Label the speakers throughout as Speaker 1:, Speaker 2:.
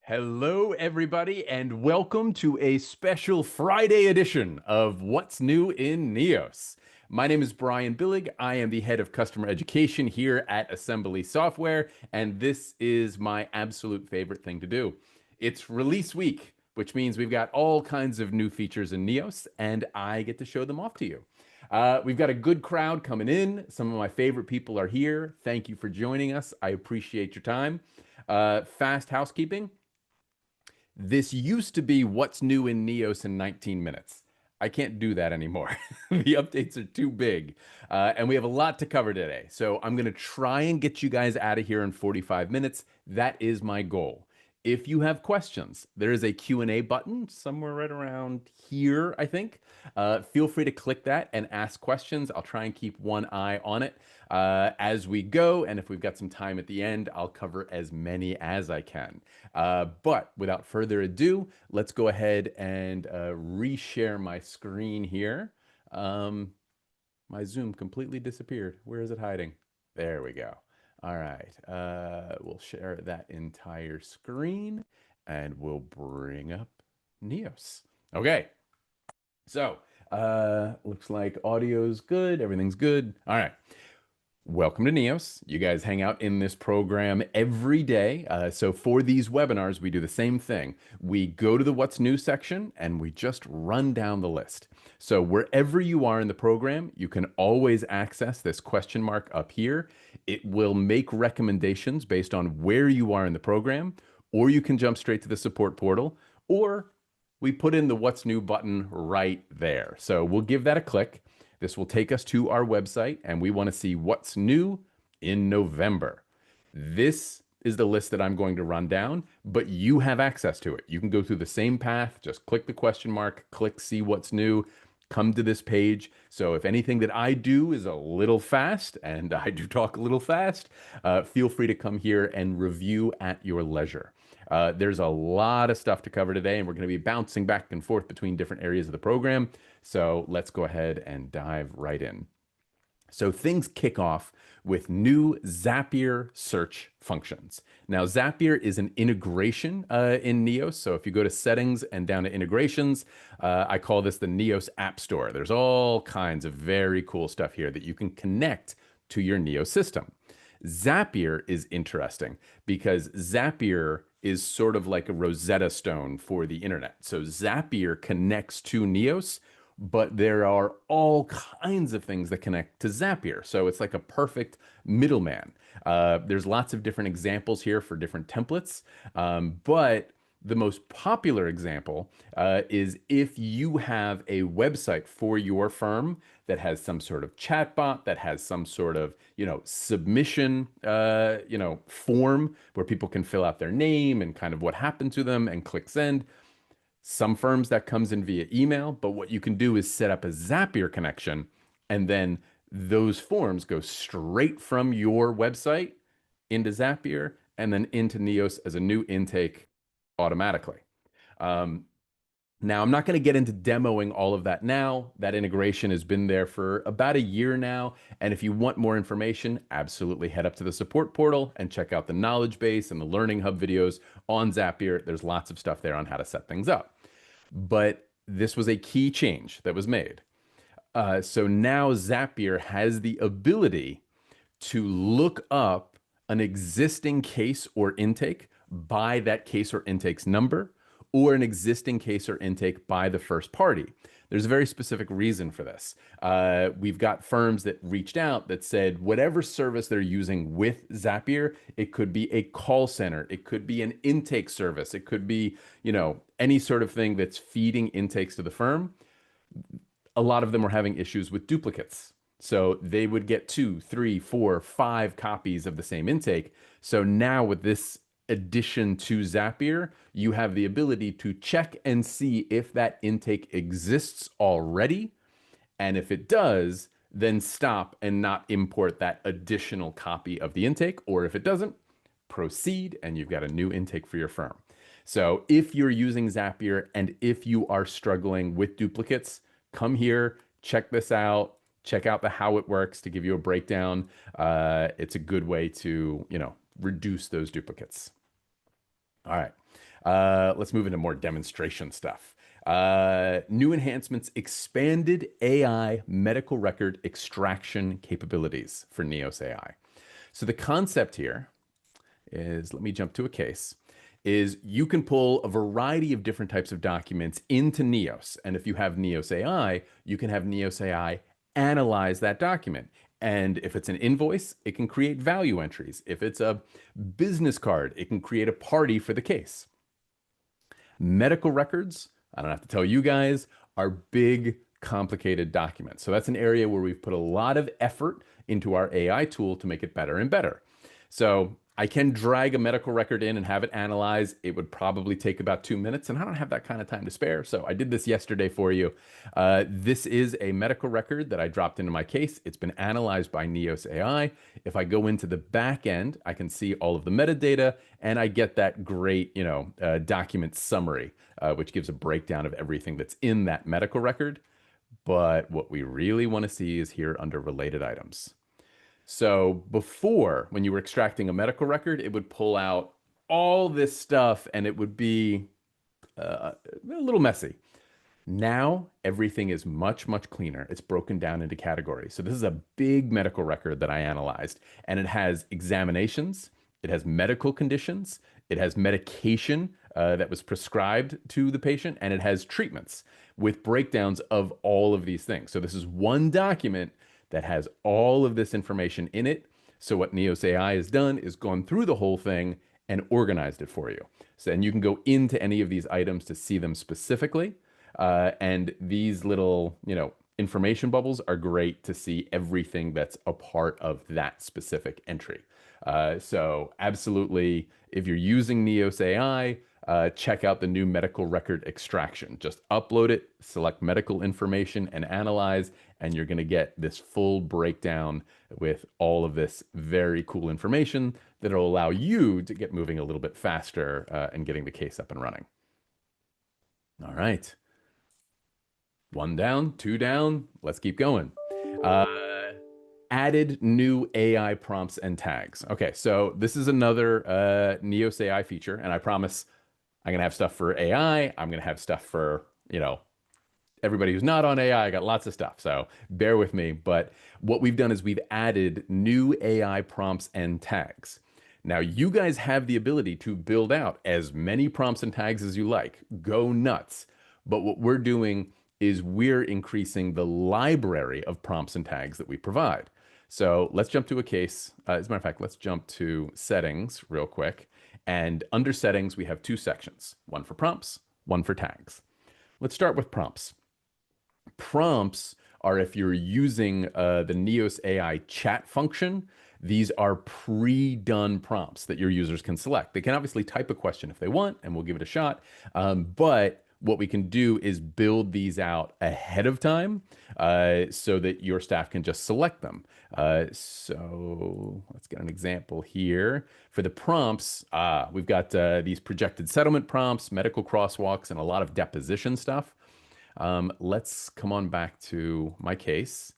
Speaker 1: Hello, everybody, and welcome to a special Friday edition of What's New in Neos. My name is Bryan Billig. I am the head of customer education here at Assembly Software, and this is my absolute favorite thing to do. It's release week, which means we've got all kinds of new features in Neos, and I get to show them off to you. We've got a good crowd coming in. Some of my favorite people are here. Thank you for joining us. I appreciate your time. Fast housekeeping. This used to be what's new in Neos in 19 minutes. I can't do that anymore. The updates are too big. And we have a lot to cover today. So I'm going to try and get you guys out of here in 45 minutes. That is my goal. If you have questions, there is a Q&A button somewhere right around here, I think. Feel free to click that and ask questions. I'll try and keep one eye on it as we go. And if we've got some time at the end, I'll cover as many as I can. But without further ado, let's go ahead and reshare my screen here. My Zoom completely disappeared. Where is it hiding? There we go. All right. We'll share that entire screen and we'll bring up Neos. Okay. So, looks like audio's good. Everything's good. All right. Welcome to Neos. You guys hang out in this program every day. So for these webinars, we do the same thing. We go to the What's New section and we just run down the list. So wherever you are in the program, you can always access this question mark up here. It will make recommendations based on where you are in the program, or you can jump straight to the support portal, or we put in the What's New button right there. So we'll give that a click. This will take us to our website, and we want to see what's new in November. This is the list that I'm going to run down, but you have access to it. You can go through the same path, just click the question mark, click see what's new, come to this page. So if anything that I do is a little fast, and I do talk a little fast, feel free to come here and review at your leisure. There's a lot of stuff to cover today, and we're going to be bouncing back and forth between different areas of the program. So let's go ahead and dive right in. So things kick off with new Zapier search functions. Now, Zapier is an integration in Neos. So if you go to settings and down to integrations, I call this the Neos App Store. There's all kinds of very cool stuff here that you can connect to your Neos system. Zapier is interesting because Zapier is sort of like a Rosetta Stone for the internet. So Zapier connects to Neos, but there are all kinds of things that connect to Zapier. So it's like a perfect middleman. There's lots of different examples here for different templates, but the most popular example is if you have a website for your firm that has some sort of chatbot, that has some sort of, submission, form where people can fill out their name and kind of what happened to them and click send. Some firms that comes in via email, but what you can do is set up a Zapier connection, and then those forms go straight from your website into Zapier and then into Neos as a new intake automatically. Now, I'm not going to get into demoing all of that now. That integration has been there for about a year now. And if you want more information, absolutely head up to the support portal and check out the knowledge base and the Learning Hub videos on Zapier. There's lots of stuff there on how to set things up. But this was a key change that was made. So now Zapier has the ability to look up an existing case or intake by that case or intake's number, or an existing case or intake by the first party. There's a very specific reason for this. We've got firms that reached out that said whatever service they're using with Zapier, it could be a call center, it could be an intake service, it could be, any sort of thing that's feeding intakes to the firm. A lot of them were having issues with duplicates. So they would get 2, 3, 4, 5 copies of the same intake. So now with this addition to Zapier, you have the ability to check and see if that intake exists already. And if it does, then stop and not import that additional copy of the intake. Or if it doesn't, proceed and you've got a new intake for your firm. So if you're using Zapier and if you are struggling with duplicates, come here, check this out. Check out the how it works to give you a breakdown. It's a good way to, reduce those duplicates. All right. Let's move into more demonstration stuff. New enhancements, expanded AI medical record extraction capabilities for NeosAI. So the concept here is, let me jump to a case, is you can pull a variety of different types of documents into Neos. And if you have Neos AI, you can have Neos AI analyze that document. And if it's an invoice, it can create value entries. If it's a business card, it can create a party for the case. Medical records, I don't have to tell you guys, are big, complicated documents. So that's an area where we've put a lot of effort into our AI tool to make it better and better. So I can drag a medical record in and have it analyzed. It would probably take about 2 minutes, and I don't have that kind of time to spare. So I did this yesterday for you. This is a medical record that I dropped into my case. It's been analyzed by Neos AI. If I go into the back end, I can see all of the metadata, and I get that great, document summary, which gives a breakdown of everything that's in that medical record. But what we really want to see is here under related items. So before, when you were extracting a medical record, it would pull out all this stuff and it would be a little messy. Now everything is much, much cleaner. It's broken down into categories. So this is a big medical record that I analyzed, and it has examinations, it has medical conditions, it has medication that was prescribed to the patient, and it has treatments with breakdowns of all of these things. So this is one document that has all of this information in it. So what Neos AI has done is gone through the whole thing and organized it for you. So, and you can go into any of these items to see them specifically. And these little, information bubbles are great to see everything that's a part of that specific entry. So absolutely, if you're using Neos AI, check out the new medical record extraction. Just upload it, select medical information, and analyze, and you're going to get this full breakdown with all of this very cool information that will allow you to get moving a little bit faster and getting the case up and running. All right. One down, two down. Let's keep going. Added new AI prompts and tags. Okay, so this is another Neos AI feature, and I promise I'm gonna have stuff for AI. I'm gonna have stuff for, everybody who's not on AI. I got lots of stuff, so bear with me. But what we've done is we've added new AI prompts and tags. Now, you guys have the ability to build out as many prompts and tags as you like. Go nuts. But what we're doing is we're increasing the library of prompts and tags that we provide. So let's jump to a case. As a matter of fact, let's jump to settings real quick. And under settings, we have two sections, one for prompts, one for tags. Let's start with prompts. Prompts are if you're using the Neos AI chat function, these are pre-done prompts that your users can select. They can obviously type a question if they want, and we'll give it a shot. But what we can do is build these out ahead of time so that your staff can just select them. So let's get an example here. For the prompts, we've got these projected settlement prompts, medical crosswalks, and a lot of deposition stuff. Let's come on back to my case.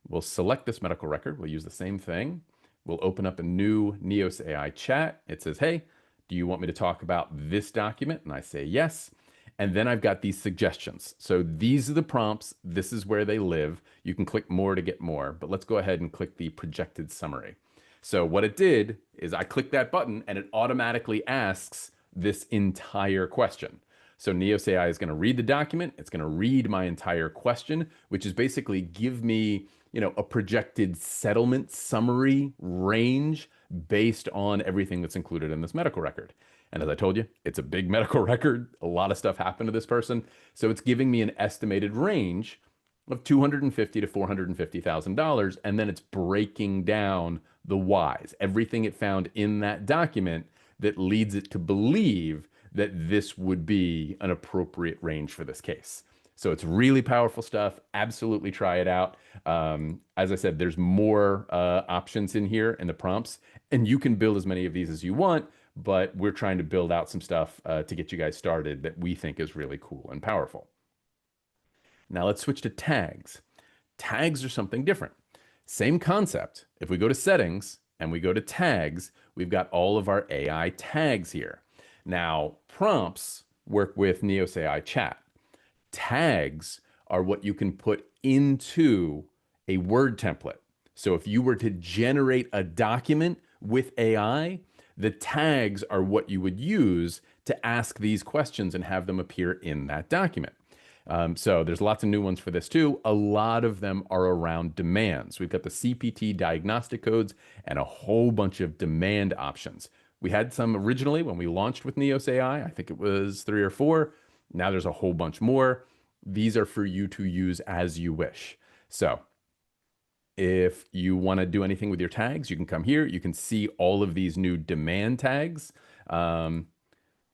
Speaker 1: We'll select this medical record. We'll use the same thing. We'll open up a new Neos AI chat. It says, hey, do you want me to talk about this document? And I say yes. And then I've got these suggestions. So these are the prompts. This is where they live. You can click more to get more, but let's go ahead and click the projected summary. So what it did is I click that button and it automatically asks this entire question. So Neos AI is going to read the document. It's going to read my entire question, which is basically give me, a projected settlement summary range based on everything that's included in this medical record. And as I told you, it's a big medical record. A lot of stuff happened to this person. So it's giving me an estimated range of $250,000 to $450,000. And then it's breaking down the whys, everything it found in that document that leads it to believe that this would be an appropriate range for this case. So it's really powerful stuff. Absolutely try it out. As I said, there's more options in here in the prompts, and you can build as many of these as you want, but we're trying to build out some stuff to get you guys started that we think is really cool and powerful. Now let's switch to tags. Tags are something different. Same concept. If we go to settings and we go to tags, we've got all of our AI tags here. Now, prompts work with NeosAI chat. Tags are what you can put into a Word template. So if you were to generate a document with AI, the tags are what you would use to ask these questions and have them appear in that document. So there's lots of new ones for this too. A lot of them are around demands. We've got the CPT diagnostic codes and a whole bunch of demand options. We had some originally when we launched with Neos AI. I think it was 3 or 4. Now there's a whole bunch more. These are for you to use as you wish. So if you want to do anything with your tags, you can come here. You can see all of these new demand tags. Um,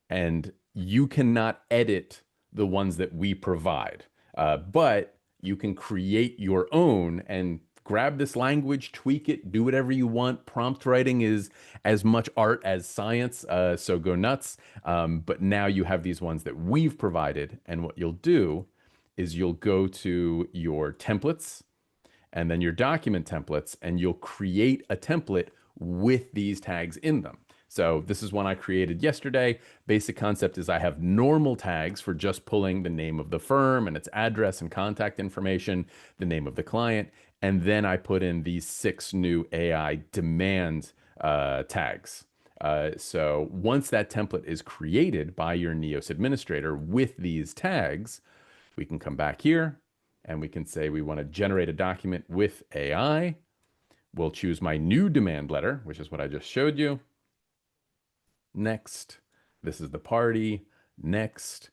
Speaker 1: and you cannot edit the ones that we provide. But you can create your own and grab this language, tweak it, do whatever you want. Prompt writing is as much art as science, so go nuts. But now you have these ones that we've provided, and what you'll do is you'll go to your templates and then your document templates, and you'll create a template with these tags in them. So this is one I created yesterday. Basic concept is I have normal tags for just pulling the name of the firm and its address and contact information, the name of the client, and then I put in these 6 new AI demand tags. So once that template is created by your Neos administrator with these tags, we can come back here and we can say we want to generate a document with AI. We'll choose my new demand letter, which is what I just showed you. Next. This is the party. Next.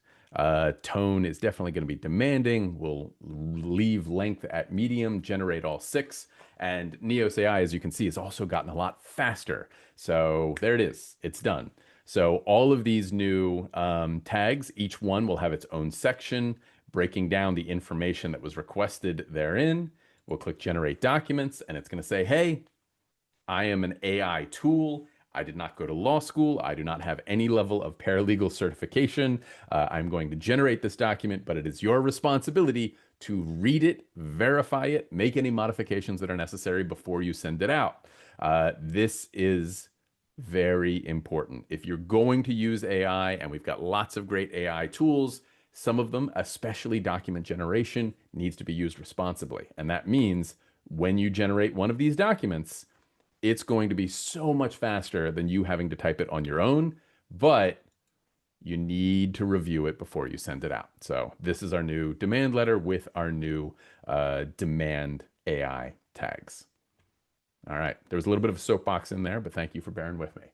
Speaker 1: Tone is definitely going to be demanding. We'll leave length at medium, generate all 6. And Neos AI, as you can see, has also gotten a lot faster. So there it is. It's done. So all of these new tags, each one will have its own section breaking down the information that was requested therein. We'll click Generate Documents, and it's going to say, hey, I am an AI tool. I did not go to law school. I do not have any level of paralegal certification. I'm going to generate this document, but it is your responsibility to read it, verify it, make any modifications that are necessary before you send it out. This is very important. If you're going to use AI, and we've got lots of great AI tools, some of them, especially document generation, needs to be used responsibly. And that means when you generate one of these documents, it's going to be so much faster than you having to type it on your own, but you need to review it before you send it out. So this is our new demand letter with our new demand AI tags. All right, there was a little bit of a soapbox in there, but thank you for bearing with me.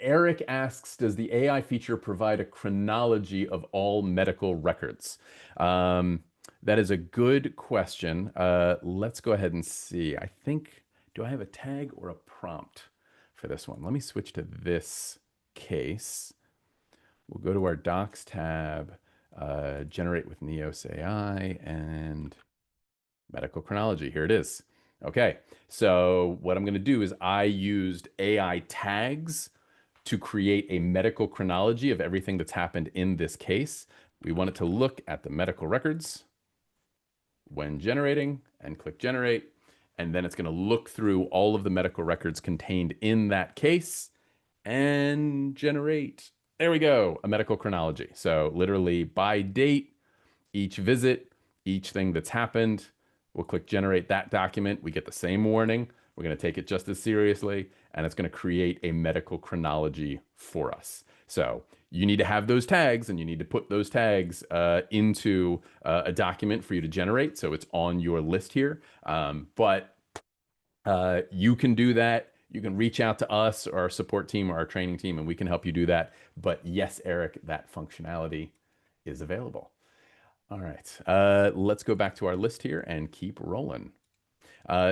Speaker 1: Eric asks, does the AI feature provide a chronology of all medical records? That is a good question. Let's go ahead and see. I think, do I have a tag or a prompt for this one? Let me switch to this case. We'll go to our Docs tab, Generate with Neos AI, and Medical Chronology. Here it is. Okay, so what I'm going to do is I used AI tags to create a medical chronology of everything that's happened in this case. We want it to look at the medical records when generating, and click Generate. And then it's going to look through all of the medical records contained in that case and generate. There we go, a medical chronology. So literally by date, each visit, each thing that's happened. We'll click Generate that document. We get the same warning. We're going to take it just as seriously, and it's going to create a medical chronology for us. So you need to have those tags, and you need to put those tags into a document for you to generate. So it's on your list here. But you can do that. You can reach out to us or our support team or our training team, and we can help you do that. But yes, Eric, that functionality is available. All right, let's go back to our list here and keep rolling.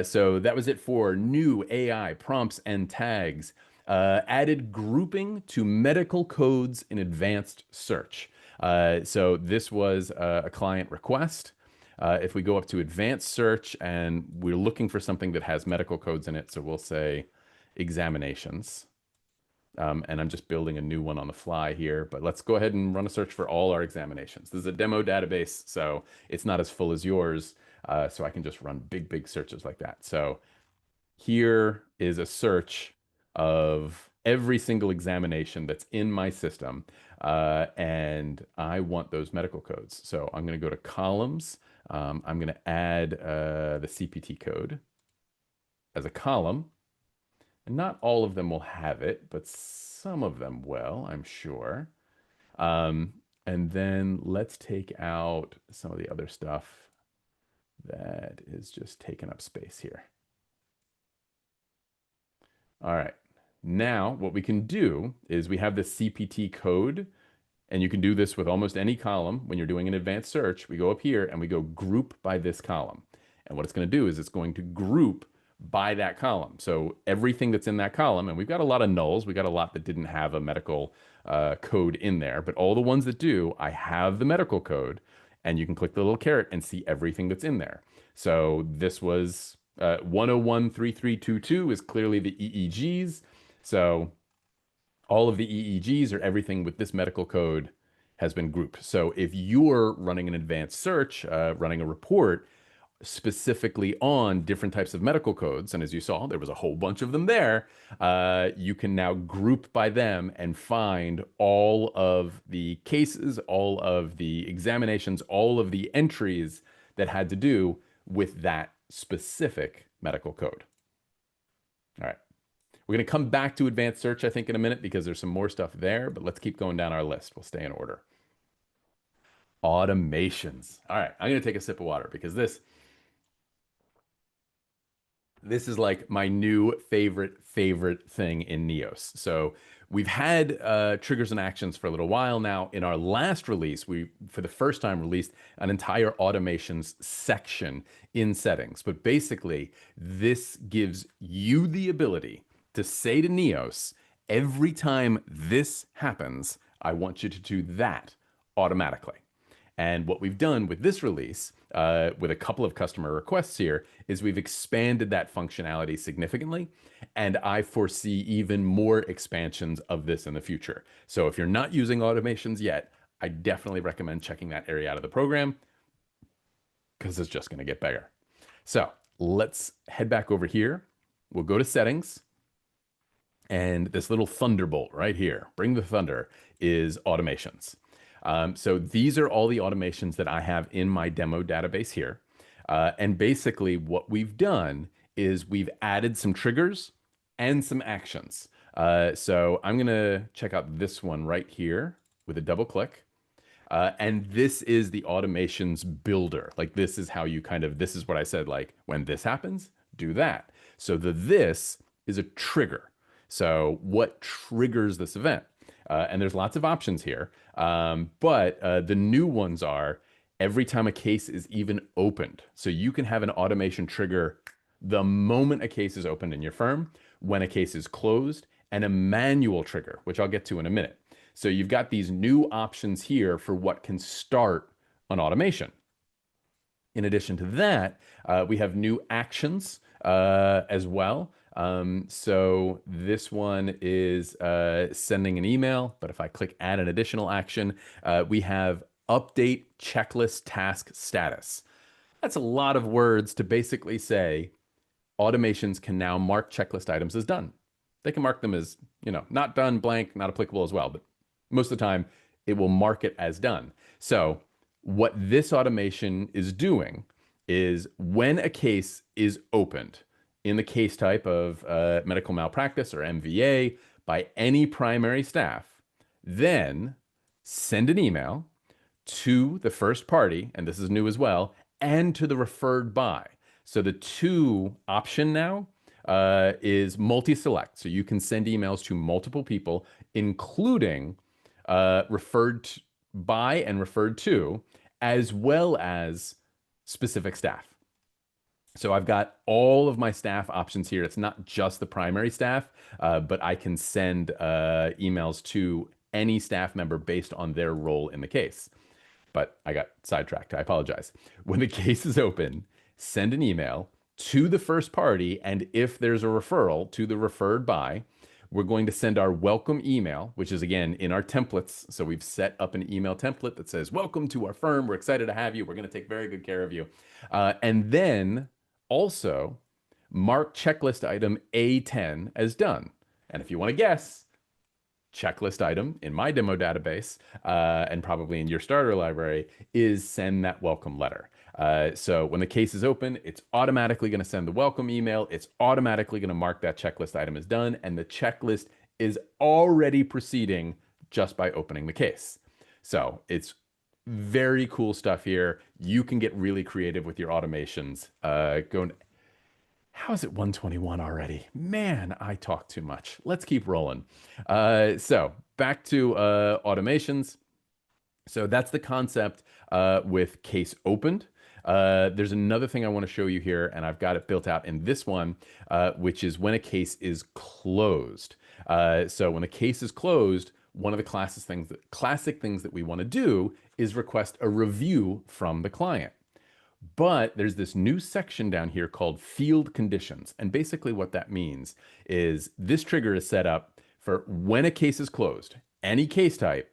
Speaker 1: So that was it for new AI prompts and tags. Added grouping to medical codes in advanced search. So this was a client request. If we go up to advanced search and we're looking for something that has medical codes in it, so we'll say examinations. And I'm just building a new one on the fly here, but let's go ahead and run a search for all our examinations. This is a demo database, so it's not as full as yours. So I can just run big searches like that. So here is a search of every single examination that's in my system. And I want those medical codes. So I'm going to go to columns. I'm going to add the CPT code as a column. And not all of them will have it, but some of them will, I'm sure. Um, and then let's take out some of the other stuff that is just taking up space here. All right. Now, what we can do is we have the CPT code, and you can do this with almost any column. When you're doing an advanced search, we go up here and we go group by this column. And what it's going to do is it's going to group by that column. So everything that's in that column, and we've got a lot of nulls, we got a lot that didn't have a medical code in there, but all the ones that do, I have the medical code, and you can click the little caret and see everything that's in there. So this was 1013322 is clearly the EEGs. So all of the EEGs or everything with this medical code has been grouped. So if you're running an advanced search, running a report specifically on different types of medical codes, and as you saw, there was a whole bunch of them there, you can now group by them and find all of the cases, all of the examinations, all of the entries that had to do with that specific medical code. All right. We're going to come back to advanced search, I think, in a minute because there's some more stuff there, but let's keep going down our list. We'll stay in order. Automations. All right, I'm going to take a sip of water because this is like my new favorite thing in Neos. So we've had triggers and actions for a little while now. In our last release, we, for the first time, released an entire automations section in settings. But basically, this gives you the ability to say to Neos, every time this happens, I want you to do that automatically. And what we've done with this release, with a couple of customer requests here, is we've expanded that functionality significantly. And I foresee even more expansions of this in the future. So if you're not using automations yet, I definitely recommend checking that area out of the program because it's just going to get bigger. So let's head back over here. We'll go to settings. And this little thunderbolt right here, bring the thunder, is automations. So these are all the automations that I have in my demo database here. And basically what we've done is we've added some triggers and some actions. So I'm going to check out this one right here with a double click. And this is the automations builder. Like this is how you kind of, this is what I said, like when this happens, do that. So this is a trigger. So what triggers this event? And there's lots of options here. But the new ones are every time a case is even opened. So you can have an automation trigger the moment a case is opened in your firm, when a case is closed, and a manual trigger, which I'll get to in a minute. So you've got these new options here for what can start an automation. In addition to that, we have new actions as well. So this one is sending an email, but if I click add an additional action, we have update checklist task status. That's a lot of words to basically say automations can now mark checklist items as done. They can mark them as, not done, blank, not applicable as well, but most of the time it will mark it as done. So what this automation is doing is when a case is opened in the case type of medical malpractice or MVA by any primary staff, then send an email to the first party, and this is new as well, and to the referred by. So the to option now is multi-select. So you can send emails to multiple people, including referred by and referred to, as well as specific staff. So I've got all of my staff options here. It's not just the primary staff, but I can send emails to any staff member based on their role in the case. But I got sidetracked. I apologize. When the case is open, send an email to the first party, and if there's a referral, to the referred by. We're going to send our welcome email, which is again in our templates. So we've set up an email template that says, welcome to our firm. We're excited to have you. We're going to take very good care of you. And then also mark checklist item A10 as done. And if you want to guess, checklist item in my demo database and probably in your starter library is send that welcome letter. So when the case is open, it's automatically going to send the welcome email. It's automatically going to mark that checklist item as done, and the checklist is already proceeding just by opening the case. So it's very cool stuff here. You can get really creative with your automations. How is it 121 already? Man, I talk too much. Let's keep rolling. So back to automations. So that's the concept with case opened. There's another thing I want to show you here, and I've got it built out in this one, which is when a case is closed. So when a case is closed, one of the classic things that we want to do is request a review from the client. But there's this new section down here called field conditions. And basically what that means is this trigger is set up for when a case is closed, any case type,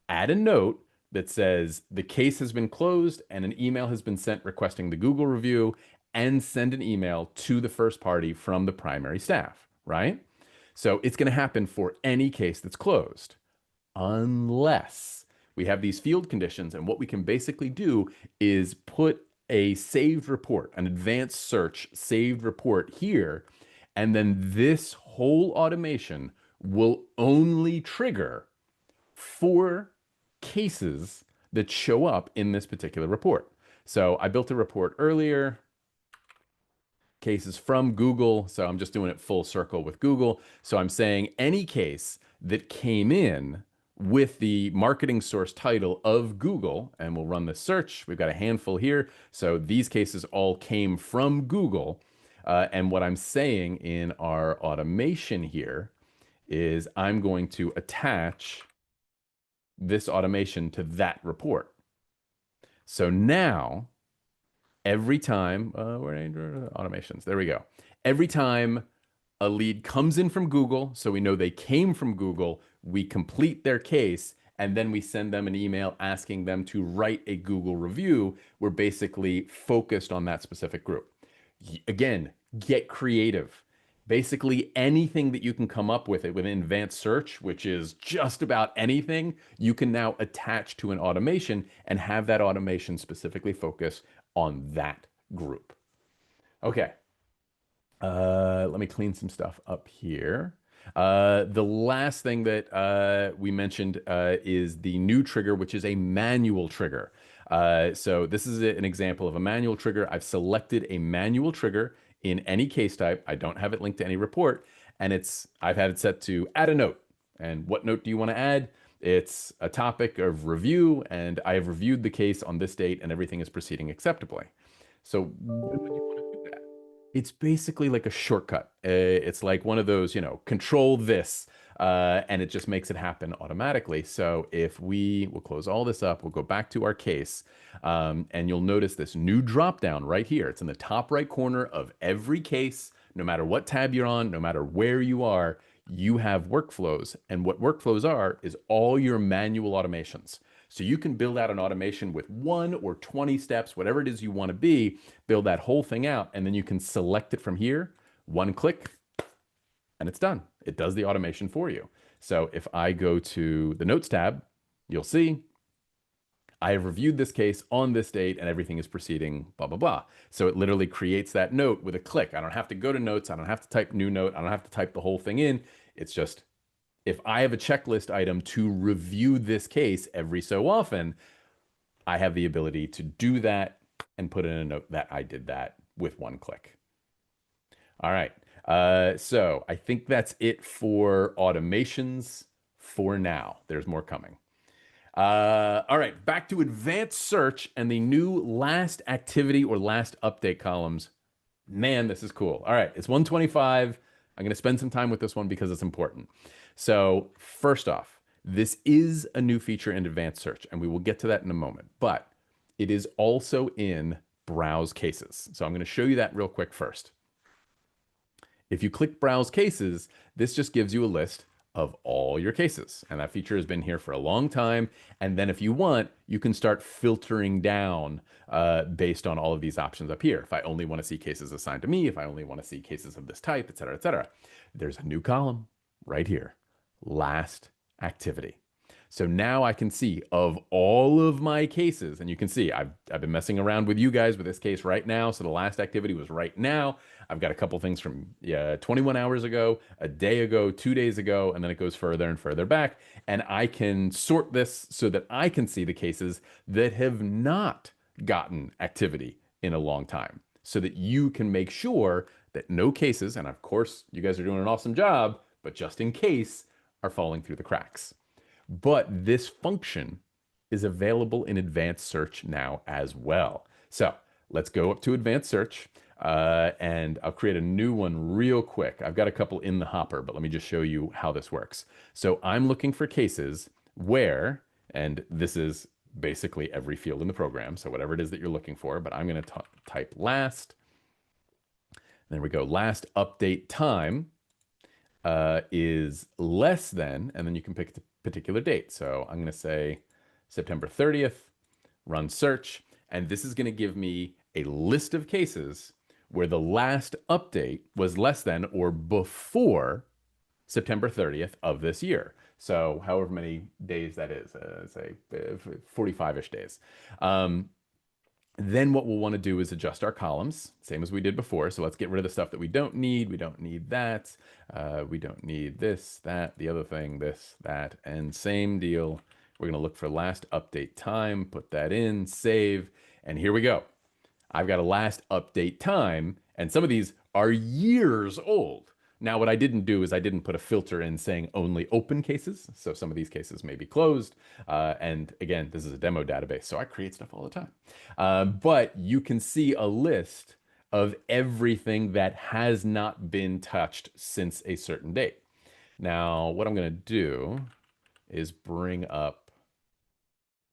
Speaker 1: add a note that says the case has been closed and an email has been sent requesting the Google review, and send an email to the first party from the primary staff, right? So it's going to happen for any case that's closed, unless we have these field conditions. And what we can basically do is put a saved report, an advanced search saved report here, and then this whole automation will only trigger for cases that show up in this particular report. So I built a report earlier, cases from Google. So I'm just doing it full circle with Google. So I'm saying any case that came in with the marketing source title of Google, and we'll run the search. We've got a handful here. So these cases all came from Google. And what I'm saying in our automation here is I'm going to attach this automation to that report. So now, every time, where automations, there we go. Every time a lead comes in from Google, so we know they came from Google, we complete their case, and then we send them an email asking them to write a Google review. We're basically focused on that specific group. Again, get creative. Basically, anything that you can come up with it within advanced search, which is just about anything, you can now attach to an automation and have that automation specifically focus on that group. Okay. Let me clean some stuff up here. The last thing that we mentioned is the new trigger, which is a manual trigger. So this is an example of a manual trigger. I've selected a manual trigger in any case type. I don't have it linked to any report, and I've had it set to add a note. And what note do you want to add? It's a topic of review, and I have reviewed the case on this date, and everything is proceeding acceptably. So when would you want to do that? It's basically like a shortcut. It's like one of those, control this, and it just makes it happen automatically. So if we'll close all this up, we'll go back to our case, and you'll notice this new drop down right here. It's in the top right corner of every case, no matter what tab you're on, no matter where you are, you have workflows. And what workflows are is all your manual automations. So you can build out an automation with 1 or 20 steps, whatever it is you want to be, build that whole thing out, and then you can select it from here, one click, and it's done. It does the automation for you. So if I go to the Notes tab, you'll see I have reviewed this case on this date and everything is proceeding, blah, blah, blah. So it literally creates that note with a click. I don't have to go to Notes. I don't have to type new note. I don't have to type the whole thing in. It's just, if I have a checklist item to review this case every so often, I have the ability to do that and put in a note that I did that with one click. All right. So I think that's it for automations for now. There's more coming. All right, back to advanced search and the new last activity or last update columns. Man, this is cool. All right, it's 125. I'm going to spend some time with this one because it's important. So first off, this is a new feature in advanced search, and we will get to that in a moment, but it is also in browse cases. So I'm going to show you that real quick first. If you click browse cases, this just gives you a list of all your cases. And that feature has been here for a long time. And then if you want, you can start filtering down based on all of these options up here. If I only want to see cases assigned to me, if I only want to see cases of this type, et cetera, et cetera. There's a new column. right here, last activity. So now I can see of all of my cases, and you can see I've been messing around with you guys with this case right now. So the last activity was right now. I've got a couple things from 21 hours ago, a day ago, 2 days ago, and then it goes further and further back. And I can sort this so that I can see the cases that have not gotten activity in a long time, so that you can make sure that no cases, and of course, you guys are doing an awesome job, but just in case, are falling through the cracks. But this function is available in advanced search now as well. So let's go up to advanced search, and I'll create a new one real quick. I've got a couple in the hopper, but let me just show you how this works. So I'm looking for cases where, and this is basically every field in the program, so whatever it is that you're looking for, but I'm going to type last. There we go. Last update time is less than, and then you can pick a particular date. So I'm going to say September 30th, run search, and this is going to give me a list of cases where the last update was less than or before September 30th of this year. So however many days that is, say 45-ish days. Then what we'll want to do is adjust our columns, same as we did before. So let's get rid of the stuff that we don't need. We don't need that. We don't need this, that, the other thing, this, that, and same deal. We're going to look for last update time, put that in, save, and here we go. I've got a last update time, and some of these are years old. Now, what I didn't do is I didn't put a filter in saying only open cases. So some of these cases may be closed. And again, this is a demo database, so I create stuff all the time. But you can see a list of everything that has not been touched since a certain date. Now, what I'm going to do is bring up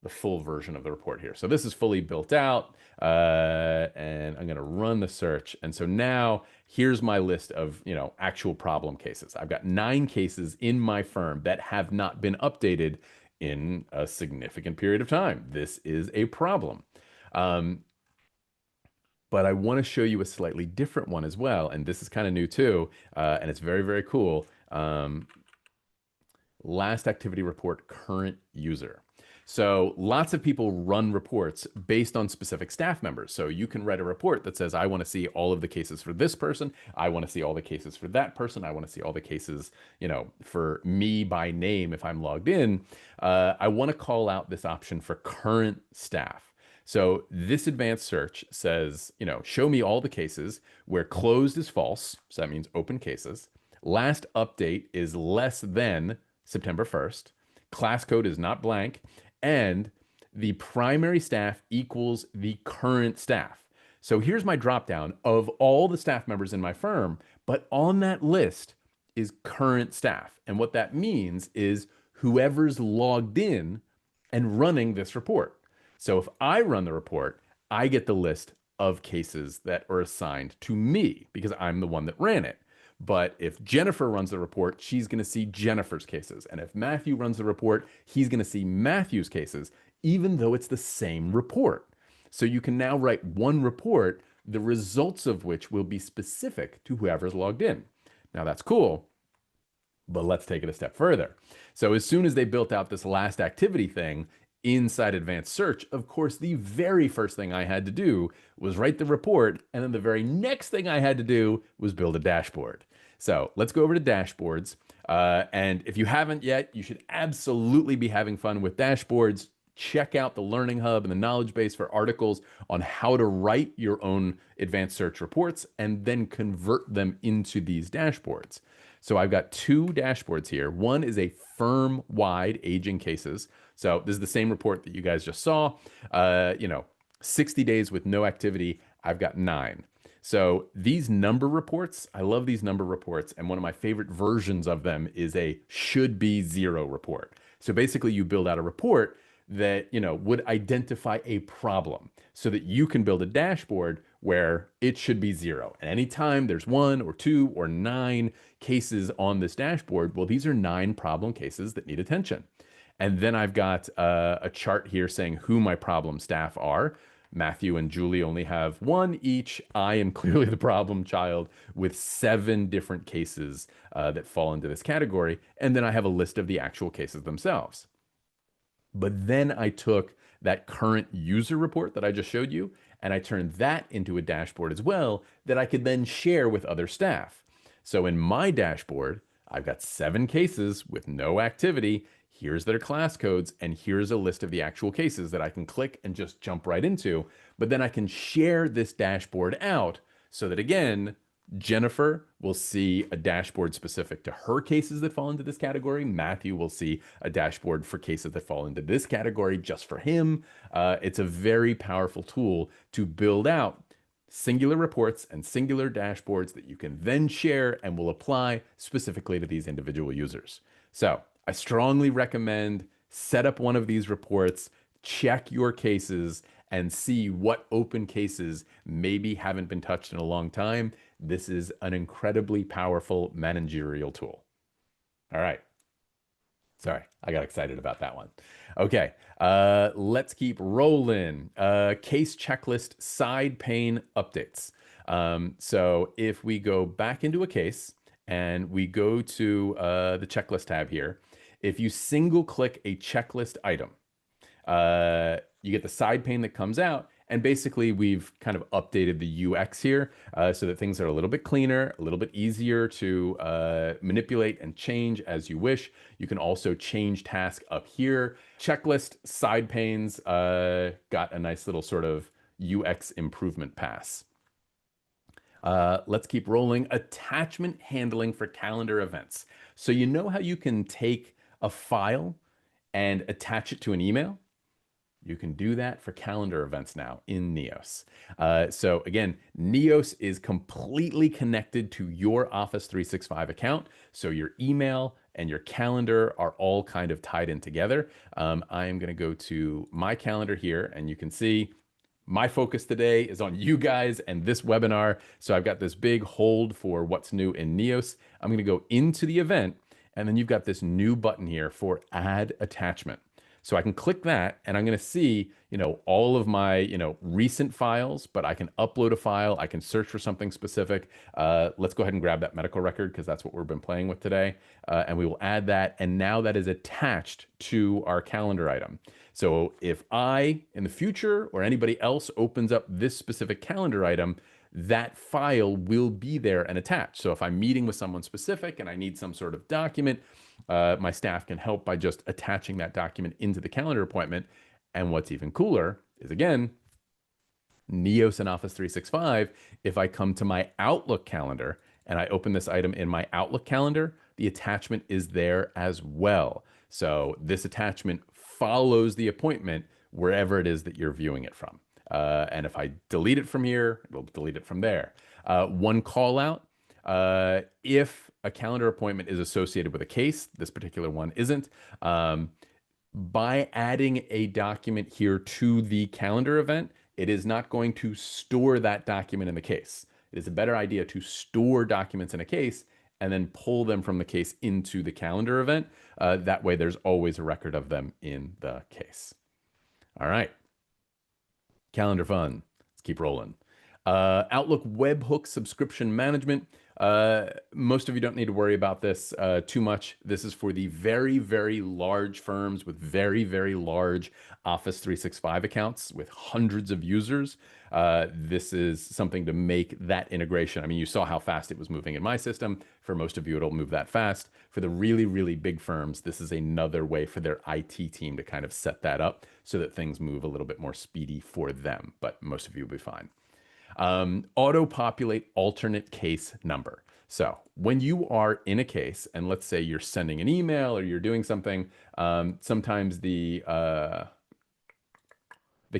Speaker 1: the full version of the report here. So this is fully built out, and I'm going to run the search. And so now here's my list of, actual problem cases. I've got 9 cases in my firm that have not been updated in a significant period of time. This is a problem. But I want to show you a slightly different one as well. And this is kind of new too. And it's very, very cool. Last activity report, current user. So lots of people run reports based on specific staff members. So you can write a report that says, I want to see all of the cases for this person. I want to see all the cases for that person. I want to see all the cases, for me by name if I'm logged in. I want to call out this option for current staff. So this advanced search says, show me all the cases where closed is false. So that means open cases. Last update is less than September 1st. Class code is not blank. And the primary staff equals the current staff. So here's my dropdown of all the staff members in my firm, but on that list is current staff. And what that means is whoever's logged in and running this report. So if I run the report, I get the list of cases that are assigned to me because I'm the one that ran it. But if Jennifer runs the report, she's going to see Jennifer's cases. And if Matthew runs the report, he's going to see Matthew's cases, even though it's the same report. So you can now write one report, the results of which will be specific to whoever's logged in. Now that's cool, but let's take it a step further. So as soon as they built out this last activity thing inside advanced search, of course, the very first thing I had to do was write the report. And then the very next thing I had to do was build a dashboard. So let's go over to dashboards. And if you haven't yet, you should absolutely be having fun with dashboards. Check out the Learning Hub and the Knowledge Base for articles on how to write your own advanced search reports and then convert them into these dashboards. So I've got 2 dashboards here. One is a firm-wide aging cases. So this is the same report that you guys just saw. 60 days with no activity. I've got 9. So these number reports, I love these number reports. And one of my favorite versions of them is a should be 0 report. So basically you build out a report that, would identify a problem so that you can build a dashboard where it should be 0. And anytime there's 1 or 2 or 9 cases on this dashboard, well, these are 9 problem cases that need attention. And then I've got a chart here saying who my problem staff are. Matthew and Julie only have one each. I am clearly the problem child with 7 different cases that fall into this category. And then I have a list of the actual cases themselves. But then I took that current user report that I just showed you and I turned that into a dashboard as well that I could then share with other staff. So in my dashboard, I've got 7 cases with no activity. Here's their class codes, and here's a list of the actual cases that I can click and just jump right into. But then I can share this dashboard out so that, again, Jennifer will see a dashboard specific to her cases that fall into this category. Matthew will see a dashboard for cases that fall into this category just for him. It's a very powerful tool to build out singular reports and singular dashboards that you can then share and will apply specifically to these individual users. So I strongly recommend set up one of these reports, check your cases, and see what open cases maybe haven't been touched in a long time. This is an incredibly powerful managerial tool. All right. Sorry, I got excited about that one. Okay, let's keep rolling. Case checklist side pane updates. So if we go back into a case and we go to the checklist tab here, if you single click a checklist item, you get the side pane that comes out. And basically, we've kind of updated the UX here so that things are a little bit cleaner, a little bit easier to manipulate and change as you wish. You can also change task up here. Checklist side panes got a nice little sort of UX improvement pass. Let's keep rolling. Attachment handling for calendar events. So you know how you can take a file and attach it to an email? You can do that for calendar events now in Neos. So again, Neos is completely connected to your Office 365 account. So your email and your calendar are all kind of tied in together. I am going to go to my calendar here, and you can see my focus today is on you guys and this webinar. So I've got this big hold for what's new in Neos. I'm going to go into the event, and then you've got this new button here for add attachment. So I can click that and I'm going to see, all of my, recent files, but I can upload a file. I can search for something specific. Let's go ahead and grab that medical record because that's what we've been playing with today. And we will add that. And now that is attached to our calendar item. So if I, in the future, or anybody else opens up this specific calendar item, that file will be there and attached. So if I'm meeting with someone specific and I need some sort of document, my staff can help by just attaching that document into the calendar appointment. And what's even cooler is, again, Neos and Office 365, if I come to my Outlook calendar and I open this item in my Outlook calendar, the attachment is there as well. So this attachment follows the appointment wherever it is that you're viewing it from. And if I delete it from here, it'll delete it from there. One call out, if a calendar appointment is associated with a case, this particular one isn't, by adding a document here to the calendar event, it is not going to store that document in the case. It is a better idea to store documents in a case and then pull them from the case into the calendar event. That way there's always a record of them in the case. All right. Calendar fun. Let's keep rolling. Outlook webhook subscription management. Most of you don't need to worry about this too much. This is for the very, very large firms with very, very large Office 365 accounts with hundreds of users. This is something to make that integration. I mean, you saw how fast it was moving in my system. For most of you, it'll move that fast. For the really, really big firms, this is another way for their IT team to kind of set that up so that things move a little bit more speedy for them. But most of you will be fine. Auto-populate alternate case number. So when you are in a case, and let's say you're sending an email or you're doing something, sometimes the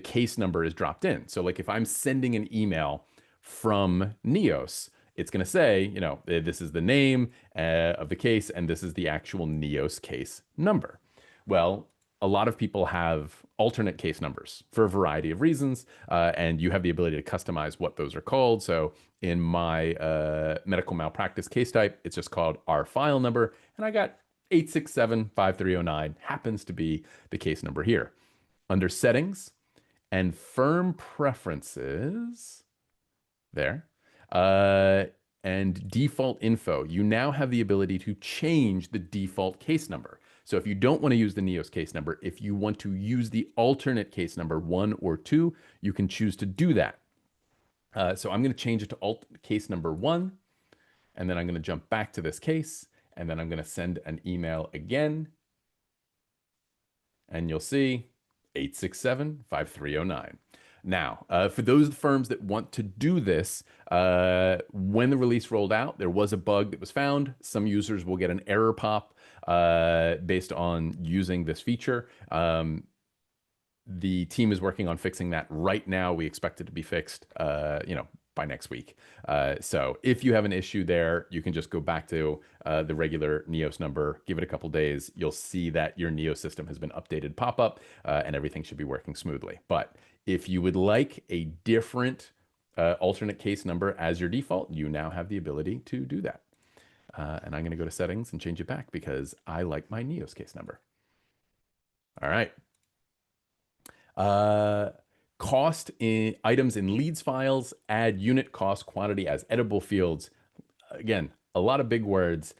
Speaker 1: case number is dropped in. So like if I'm sending an email from Neos, it's going to say, this is the name of the case, and this is the actual Neos case number. Well, a lot of people have alternate case numbers for a variety of reasons, and you have the ability to customize what those are called. So in my medical malpractice case type, it's just called our file number, and I got 8675309 happens to be the case number here. Under settings, and firm preferences there, uh, and default info, you now have the ability to change the default case number. So if you don't want to use the Neos case number, if you want to use the alternate case number 1 or 2, you can choose to do that. So I'm going to change it to alt case number 1, and then I'm going to jump back to this case, and then I'm going to send an email again, and you'll see 867-5309. Now, for those firms that want to do this, when the release rolled out, there was a bug that was found. Some users will get an error pop based on using this feature. The team is working on fixing that right now. We expect it to be fixed, by next week. So if you have an issue there, you can just go back to the regular Neos number, give it a couple days. You'll see that your Neo system has been updated pop up, and everything should be working smoothly. But if you would like a different alternate case number as your default, you now have the ability to do that. And I'm going to go to settings and change it back because I like my Neos case number. All right. Cost in items in leads files, add unit cost quantity as editable fields. Again, a lot of big words.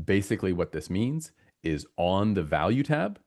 Speaker 1: Basically what this means is on the value tab,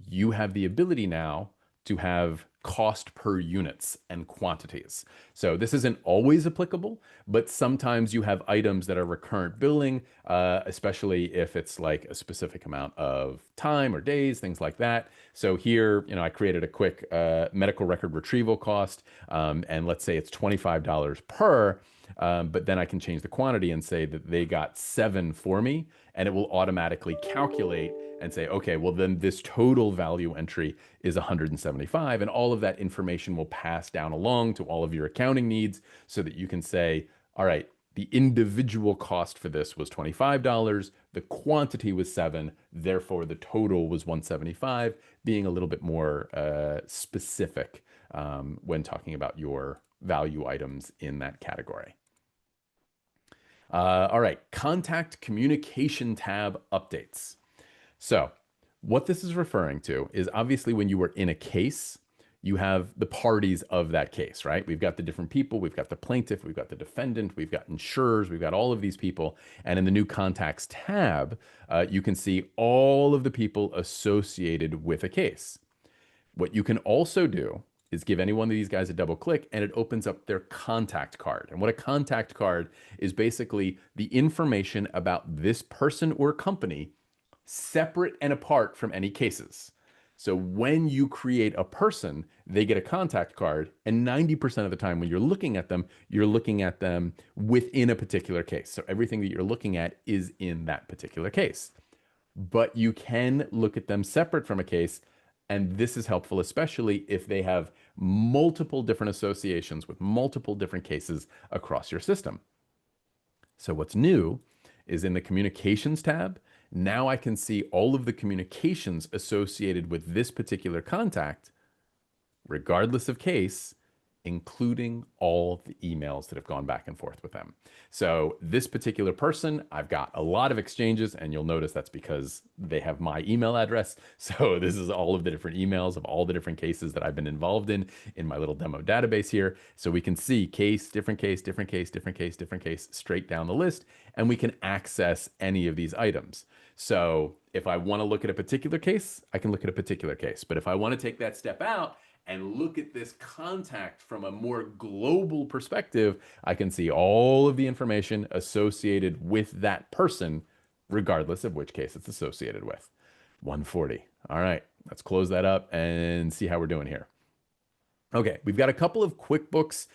Speaker 1: you have the ability now to have cost per units and quantities. So this isn't always applicable, but sometimes you have items that are recurrent billing, especially if it's like a specific amount of time or days, things like that. So here, I created a quick medical record retrieval cost, and let's say it's $25 per, but then I can change the quantity and say that they got 7 for me, and it will automatically calculate and say, okay, well then this total value entry is 175, and all of that information will pass down along to all of your accounting needs so that you can say, all right, the individual cost for this was $25, the quantity was 7, therefore the total was 175, being a little bit more specific when talking about your value items in that category. All right, contact communication tab updates. So what this is referring to is obviously when you were in a case, you have the parties of that case, right? We've got the different people, we've got the plaintiff, we've got the defendant, we've got insurers, we've got all of these people. And in the new contacts tab, you can see all of the people associated with a case. What you can also do is give any one of these guys a double click and it opens up their contact card. And what a contact card is basically the information about this person or company separate and apart from any cases. So when you create a person, they get a contact card, and 90% of the time when you're looking at them within a particular case. So everything that you're looking at is in that particular case. But you can look at them separate from a case, and this is helpful, especially if they have multiple different associations with multiple different cases across your system. So what's new is in the communications tab, now I can see all of the communications associated with this particular contact, regardless of case, including all the emails that have gone back and forth with them. So this particular person, I've got a lot of exchanges, and you'll notice that's because they have my email address. So this is all of the different emails of all the different cases that I've been involved in my little demo database here. So we can see case, different case, different case, different case, different case, straight down the list, and we can access any of these items. So if I want to look at a particular case, I can look at a particular case. But if I want to take that step out and look at this contact from a more global perspective, I can see all of the information associated with that person, regardless of which case it's associated with. 140. All right, let's close that up and see how we're doing here. Okay, we've got a couple of QuickBooks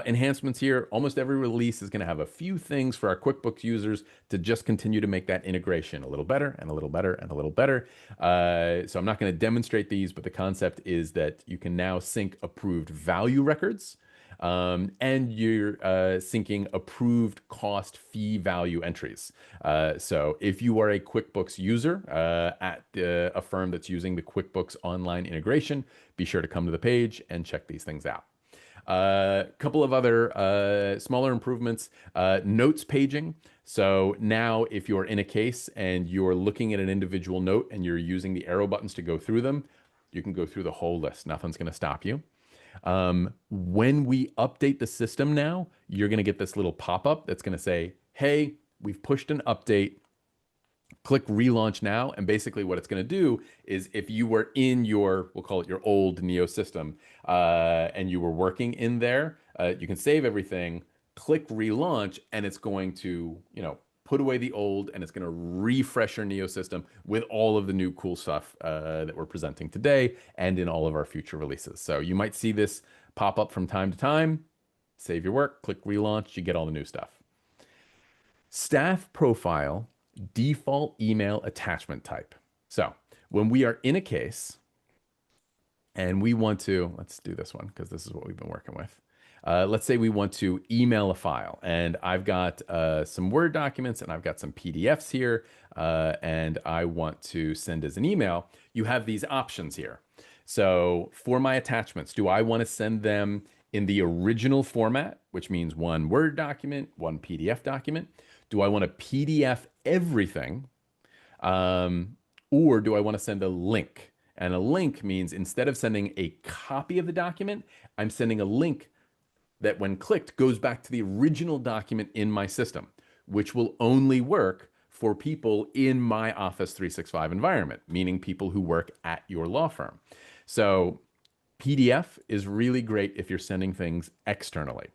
Speaker 1: enhancements here. Almost every release is going to have a few things for our QuickBooks users to just continue to make that integration a little better and a little better and a little better. So I'm not going to demonstrate these, but the concept is that you can now sync approved value records, and you're syncing approved cost fee value entries. So if you are a QuickBooks user at a firm that's using the QuickBooks online integration, be sure to come to the page and check these things out. A couple of other smaller improvements, notes paging. So now if you're in a case and you're looking at an individual note and you're using the arrow buttons to go through them, You can go through the whole list. Nothing's going to stop you. When we update the system now, you're going to get this little pop-up that's going to say, hey, we've pushed an update. Click relaunch now. And basically what it's going to do is if you were in your, we'll call it your old Neo system, and you were working in there, you can save everything, click relaunch, and it's going to, put away the old, and it's going to refresh your Neo system with all of the new cool stuff that we're presenting today and in all of our future releases. So you might see this pop up from time to time. Save your work, click relaunch, you get all the new stuff. Staff profile, default email attachment type. So when we are in a case and we want to, let's do this one because this is what we've been working with. Let's say we want to email a file, and I've got some Word documents and I've got some PDFs here, and I want to send as an email. You have these options here. So for my attachments, do I want to send them in the original format, which means one Word document, one PDF document? Do I want to PDF everything? Or do I want to send a link? And a link means instead of sending a copy of the document, I'm sending a link that when clicked goes back to the original document in my system, which will only work for people in my Office 365 environment, meaning people who work at your law firm. So PDF is really great if you're sending things externally.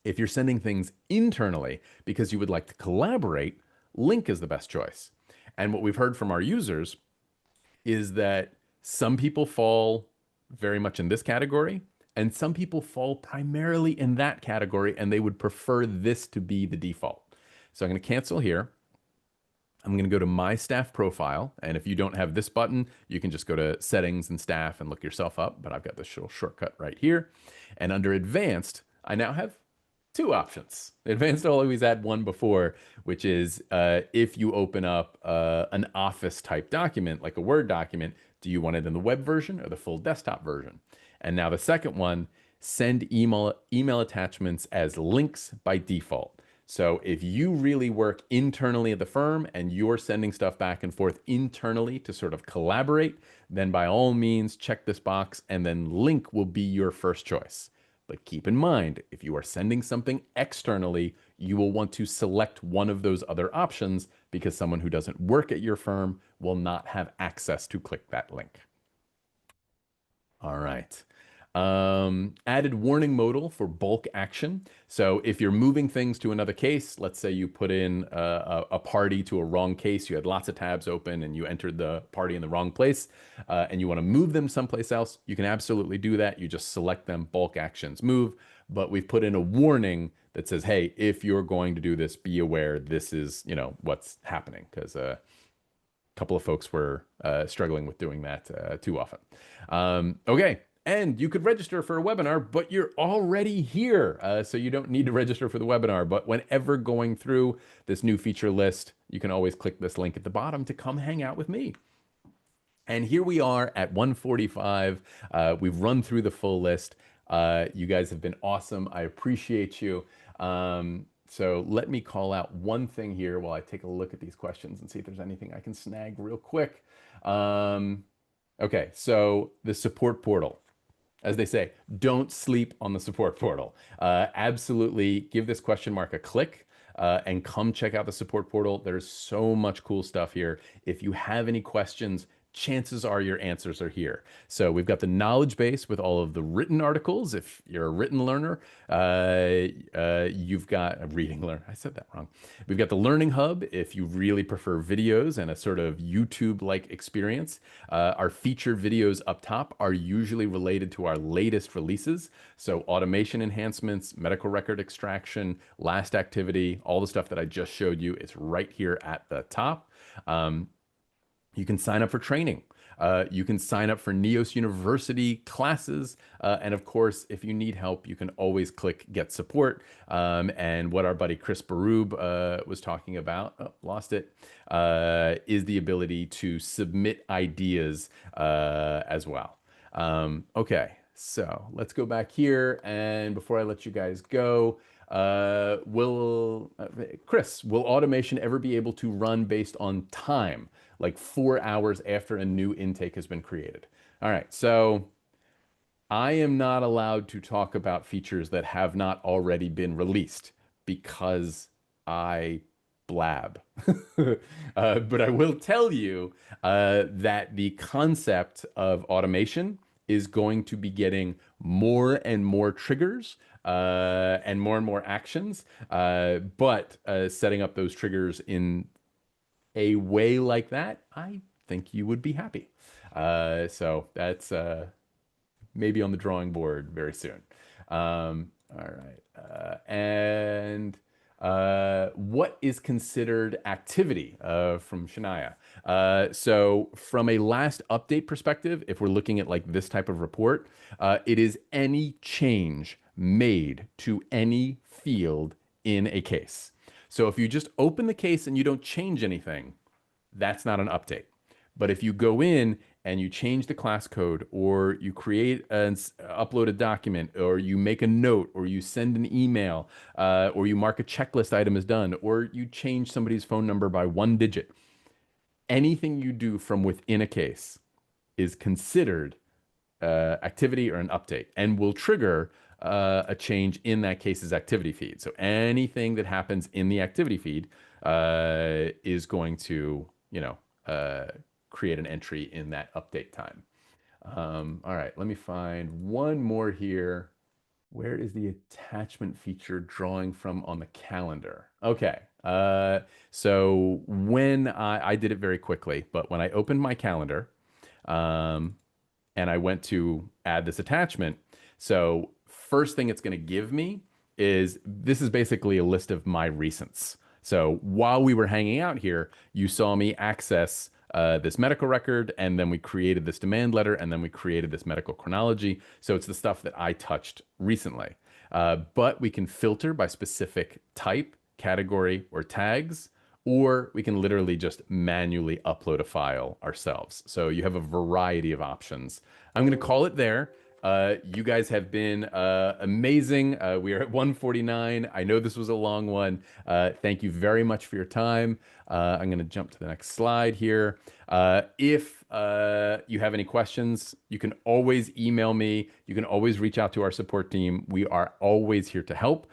Speaker 1: If you're sending things internally because you would like to collaborate, link is the best choice. And what we've heard from our users is that some people fall very much in this category, and some people fall primarily in that category, and they would prefer this to be the default. So I'm going to cancel here. I'm going to go to my staff profile. And if you don't have this button, you can just go to settings and staff and look yourself up. But I've got this little shortcut right here. And under advanced, I now have two options. Advanced always had one before, which is if you open up an Office type document, like a Word document, do you want it in the web version or the full desktop version? And now the second one, send email attachments as links by default. So if you really work internally at the firm and you're sending stuff back and forth internally to sort of collaborate, then by all means, check this box, and then link will be your first choice. But keep in mind, if you are sending something externally, you will want to select one of those other options because someone who doesn't work at your firm will not have access to click that link. All right. Added warning modal for bulk action. So if you're moving things to another case, let's say you put in a party to a wrong case, you had lots of tabs open and you entered the party in the wrong place, and you want to move them someplace else, you can absolutely do that. You just select them, bulk actions, move. But we've put in a warning that says, hey, if you're going to do this, be aware this is, what's happening, because a couple of folks were struggling with doing that too often. Okay. And you could register for a webinar, but you're already here. So you don't need to register for the webinar. But whenever going through this new feature list, you can always click this link at the bottom to come hang out with me. And here we are at 1:45. We've run through the full list. You guys have been awesome. I appreciate you. So let me call out one thing here while I take a look at these questions and see if there's anything I can snag real quick. Okay, so the support portal. As they say, don't sleep on the support portal. Absolutely give this question mark a click and come check out the support portal. There's so much cool stuff here. If you have any questions, chances are your answers are here. So we've got the knowledge base with all of the written articles. If you're a written learner, you've got a reading learner. I said that wrong. We've got the learning hub. If you really prefer videos and a sort of YouTube-like experience, our featured videos up top are usually related to our latest releases. So automation enhancements, medical record extraction, last activity, all the stuff that I just showed you is right here at the top. You can sign up for training. You can sign up for Neos University classes. And of course, if you need help, you can always click Get Support. And what our buddy Chris Barub was talking about, lost it, is the ability to submit ideas as well. Okay, so let's go back here. And before I let you guys go, Chris, will automation ever be able to run based on time, like 4 hours after a new intake has been created? All right, so I am not allowed to talk about features that have not already been released because I blab. But I will tell you that the concept of automation is going to be getting more and more triggers and more actions. But setting up those triggers in a way like that, I think you would be happy. So that's maybe on the drawing board very soon. All right. And what is considered activity from Shania? So, from a last update perspective, if we're looking at like this type of report, it is any change made to any field in a case. So, if you just open the case and you don't change anything, that's not an update. But if you go in and you change the class code, or you create an upload a document, or you make a note, or you send an email, or you mark a checklist item as done, or you change somebody's phone number by 1 digit, anything you do from within a case is considered activity or an update and will trigger a change in that case's activity feed. So anything that happens in the activity feed is going to, create an entry in that update time. All right, let me find one more here. Where is the attachment feature drawing from on the calendar? Okay. So when I did it very quickly, but when I opened my calendar, um, and I went to add this attachment. So first thing it's going to give me is this is basically a list of my recents. So while we were hanging out here, you saw me access this medical record, and then we created this demand letter, and then we created this medical chronology. So it's the stuff that I touched recently. But we can filter by specific type, category, or tags, or we can literally just manually upload a file ourselves. So you have a variety of options. I'm going to call it there. You guys have been amazing. We are at 1:49. I know this was a long one. Thank you very much for your time. I'm going to jump to the next slide here. If you have any questions, you can always email me. You can always reach out to our support team. We are always here to help.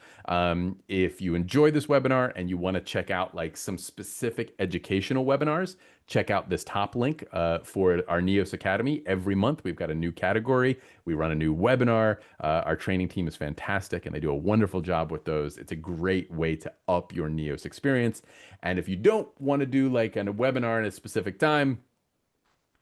Speaker 1: If you enjoy this webinar and you want to check out like some specific educational webinars, check out this top link for our Neos Academy. Every month we've got a new category. We run a new webinar. Our training team is fantastic and they do a wonderful job with those. It's a great way to up your Neos experience. And if you don't want to do like a webinar at a specific time,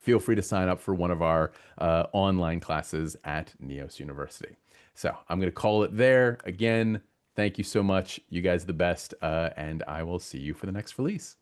Speaker 1: feel free to sign up for one of our online classes at Neos University. So I'm going to call it there. Again, thank you so much. You guys are the best. And I will see you for the next release.